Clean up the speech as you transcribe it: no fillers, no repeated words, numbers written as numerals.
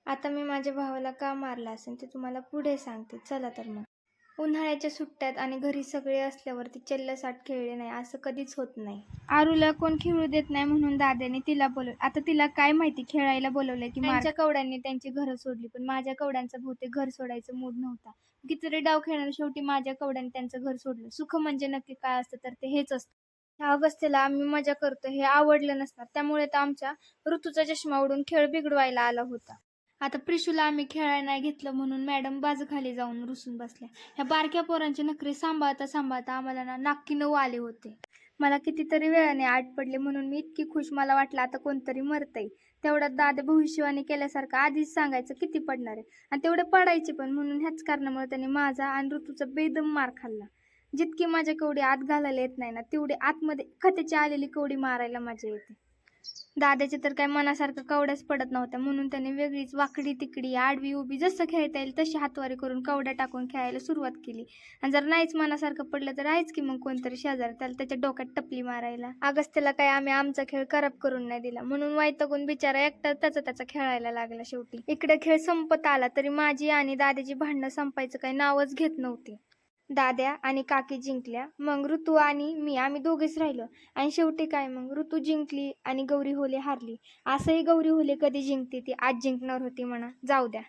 आता मी माझ्या भावाला का मारलं असेल ते तुम्हाला पुढे सांगते. चला तर मग. उन्हाळ्याच्या सुट्ट्यात आणि घरी सगळे असल्यावरती चल्लसाट खेळले नाही असं कधीच होत नाही. आरूला कोण खेळू देत नाही म्हणून दादाने तिला बोलवलं. आता तिला काय माहिती खेळायला बोलवलंय की त्यांच्या कवड्यांनी त्यांची घरं सोडली, पण माझ्या कवड्यांचा बहुतेक घर सोडायचं मूड नव्हता. कितीतरी डाव खेळणार, शेवटी माझ्या कवड्यांनी त्यांचं घर सोडलं. सुख म्हणजे नक्की काय असतं तर ते हेच असतं. ह्या अगस्त्यला आम्ही मजा करतो हे आवडलं नसणार, त्यामुळे तर आमच्या ऋतूचा चष्मा उडून खेळ बिघडवायला आला होता. आता प्रिशूला आम्ही खेळायला नाही घेतलं म्हणून मॅडम बाजूखाली जाऊन रुसून बसल्या. ह्या बारक्या पोरांचे नखरे सांभाळता सांभाळता आम्हाला ना नाकी 9 आले होते. मला कितीतरी वेळाने आठ पडले म्हणून मी इतकी खुश, मला वाटलं आता कोणतरी मरतंय. तेवढ्यात दादा भविष्यवाणी केल्यासारखं आधीच सांगायचं किती पडणार आहे, आणि तेवढे पडायचे पण. म्हणून ह्याच कारणामुळे त्यांनी माझा आणि ऋतूचा बेदम मार खाल्ला. जितकी माझ्या कवडी आत घालायला येत नाही ना, तेवढी आतमध्ये खतेची आलेली कवडी मारायला मजा येते. दादाचे तर काय मनासारखं कवड्याच पडत नव्हत्या, म्हणून त्याने वेगळीच वाकडी तिकडी आडवी उभी जसं खेळता येईल तशी हातवारी करून कवड्या टाकून खेळायला सुरुवात केली. आणि जर नाहीच मनासारखं पडलं तर आहेच की मग कोणतरी शेजारी त्याला त्याच्या डोक्यात टपली मारायला. अगस्त्यला काय आम्ही आमचा खेळ खराब करून नाही दिला, म्हणून वैतागून बिचारा एकटा त्याचा खेळायला लागला. शेवटी इकडे खेळ संपत आला तरी माझी आणि दादाची भांडणं संपायचं काही नावच घेत नव्हती. दाद्या आणि काकी जिंकल्या, मग ऋतू आणि मी आम्ही दोघेच राहिलो. आणि शेवटी काय, मग ऋतू जिंकली आणि गौरी होले हारली. असंही गौरी होले कधी जिंकते, ती आज जिंकणार होती म्हणा. जाऊ द्या.